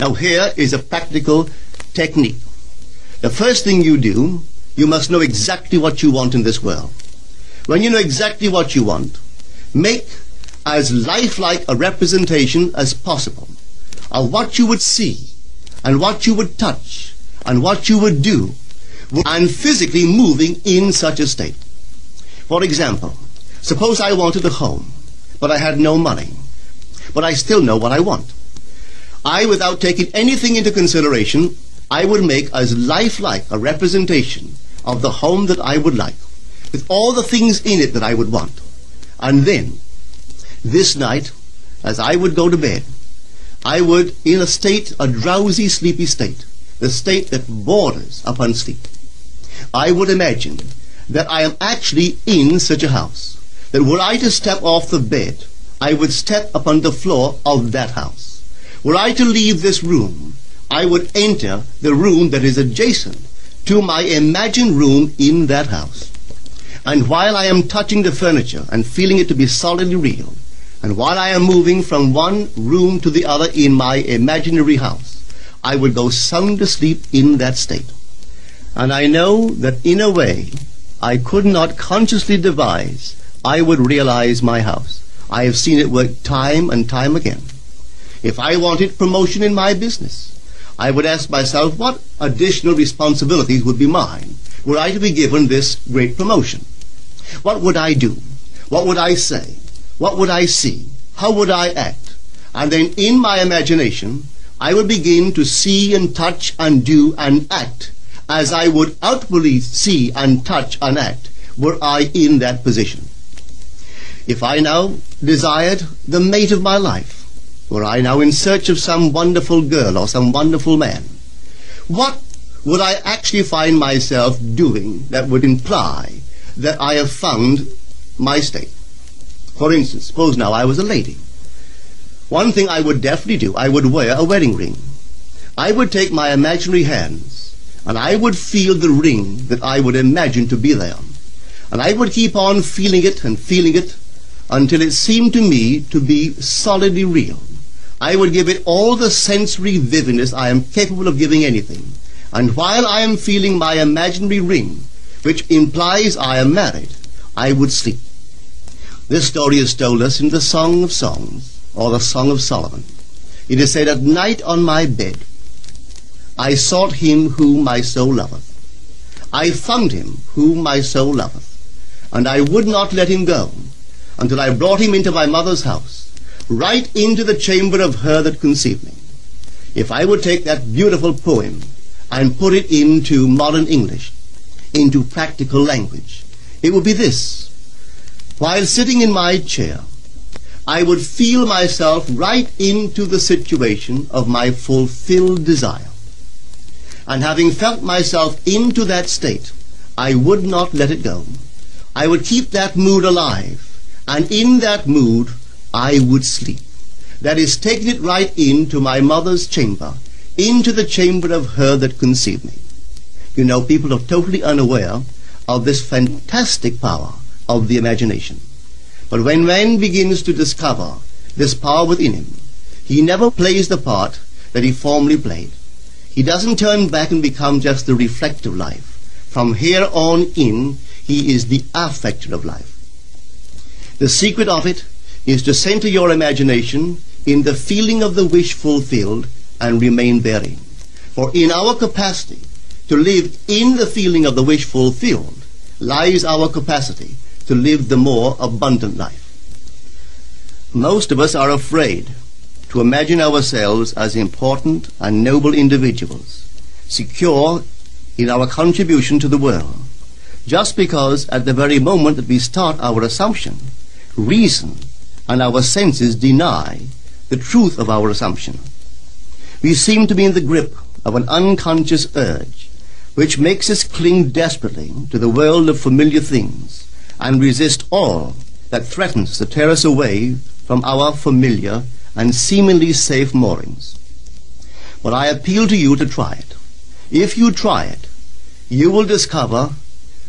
Now here is a practical technique. The first thing you do, you must know exactly what you want in this world. When you know exactly what you want, make as lifelike a representation as possible of what you would see and what you would touch and what you would do and physically moving in such a state. For example, suppose I wanted a home, but I had no money, but I still know what I want. I, without taking anything into consideration, I would make as lifelike a representation of the home that I would like, with all the things in it that I would want. And then, this night, as I would go to bed, I would, in a drowsy, sleepy state, the state that borders upon sleep, I would imagine that I am actually in such a house, that were I to step off the bed, I would step upon the floor of that house. Were I to leave this room, I would enter the room that is adjacent to my imagined room in that house. And while I am touching the furniture and feeling it to be solidly real, and while I am moving from one room to the other in my imaginary house, I would go sound asleep in that state. And I know that in a way I could not consciously devise, I would realize my house. I have seen it work time and time again. If I wanted promotion in my business, I would ask myself what additional responsibilities would be mine were I to be given this great promotion. What would I do? What would I say? What would I see? How would I act? And then in my imagination, I would begin to see and touch and do and act as I would outwardly see and touch and act were I in that position. If I now desired the mate of my life, were I now in search of some wonderful girl or some wonderful man, what would I actually find myself doing that would imply that I have found my state? For instance, suppose now I was a lady. One thing I would definitely do, I would wear a wedding ring. I would take my imaginary hands and I would feel the ring that I would imagine to be there. And I would keep on feeling it and feeling it until it seemed to me to be solidly real. I would give it all the sensory vividness I am capable of giving anything. And while I am feeling my imaginary ring, which implies I am married, I would sleep. This story is told us in the Song of Songs, or the Song of Solomon. It is said, "At night on my bed, I sought him whom my soul loveth. I found him whom my soul loveth, and I would not let him go, until I brought him into my mother's house, right into the chamber of her that conceived me." If I would take that beautiful poem and put it into modern English, into practical language, it would be this. While sitting in my chair, I would feel myself right into the situation of my fulfilled desire. And having felt myself into that state, I would not let it go. I would keep that mood alive, and in that mood I would sleep. That is, taking it right into my mother's chamber, into the chamber of her that conceived me. You know, people are totally unaware of this fantastic power of the imagination. But when man begins to discover this power within him, he never plays the part that he formerly played. He doesn't turn back and become just the reflective life. From here on in, he is the affecter of life. The secret of it is to center your imagination in the feeling of the wish fulfilled and remain therein. For in our capacity to live in the feeling of the wish fulfilled lies our capacity to live the more abundant life. Most of us are afraid to imagine ourselves as important and noble individuals, secure in our contribution to the world, just because at the very moment that we start our assumption, reason and our senses deny the truth of our assumption. We seem to be in the grip of an unconscious urge which makes us cling desperately to the world of familiar things and resist all that threatens to tear us away from our familiar and seemingly safe moorings. But I appeal to you to try it. If you try it, you will discover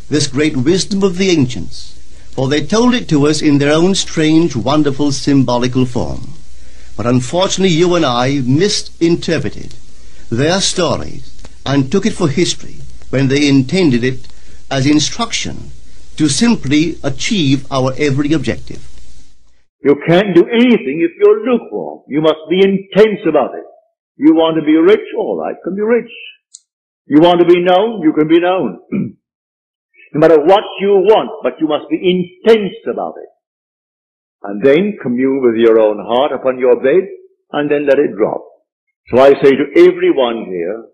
this great wisdom of the ancients, for they told it to us in their own strange, wonderful, symbolical form. But unfortunately you and I misinterpreted their stories and took it for history when they intended it as instruction to simply achieve our every objective. You can't do anything if you're lukewarm. You must be intense about it. You want to be rich? All right, can be rich. You want to be known? You can be known. No matter what you want, but you must be intense about it. And then commune with your own heart upon your bed, and then let it drop. So I say to everyone here,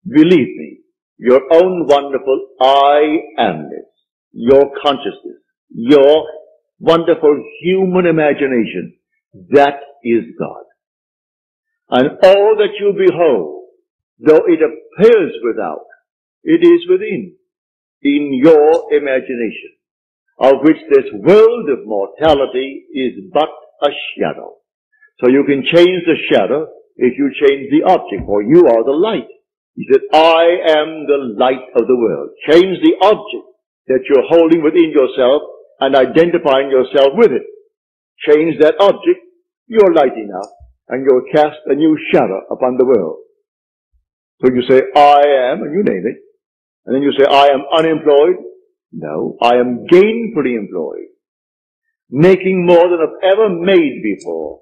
believe me, your own wonderful I amness, your consciousness, your wonderful human imagination, that is God. And all that you behold, though it appears without, it is within, in your imagination, of which this world of mortality is but a shadow. So you can change the shadow if you change the object, for you are the light. He said, I am the light of the world. Change the object that you're holding within yourself and identifying yourself with it. Change that object, you're lighting up, and you'll cast a new shadow upon the world. So you say, I am, and you name it. And then you say, I am unemployed. No, I am gainfully employed. Making more than I've ever made before.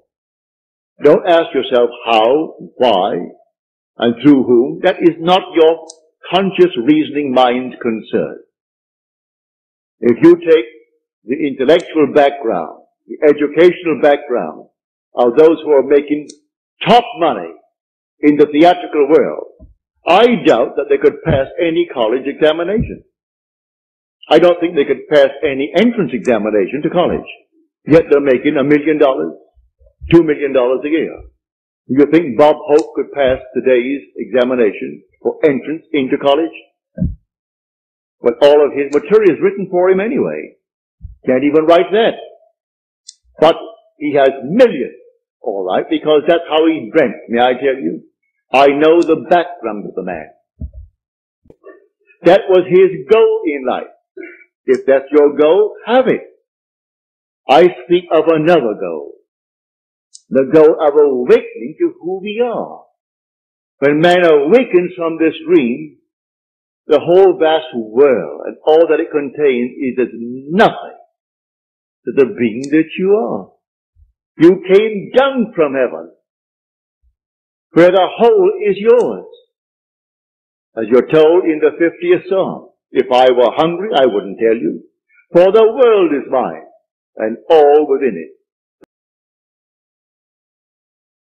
Don't ask yourself how, why, and through whom. That is not your conscious reasoning mind's concern. If you take the intellectual background, the educational background of those who are making top money in the theatrical world, I doubt that they could pass any college examination. I don't think they could pass any entrance examination to college. Yet they're making $1 million, $2 million a year. You think Bob Hope could pass today's examination for entrance into college? But all of his material is written for him anyway. Can't even write that. But he has millions, all right, because that's how he dreamt. May I tell you? I know the background of the man. That was his goal in life. If that's your goal, have it. I speak of another goal. The goal of awakening to who we are. When man awakens from this dream, the whole vast world and all that it contains is as nothing to the being that you are. You came down from heaven, where the whole is yours. As you're told in the 50th Psalm, if I were hungry, I wouldn't tell you, for the world is mine, and all within it.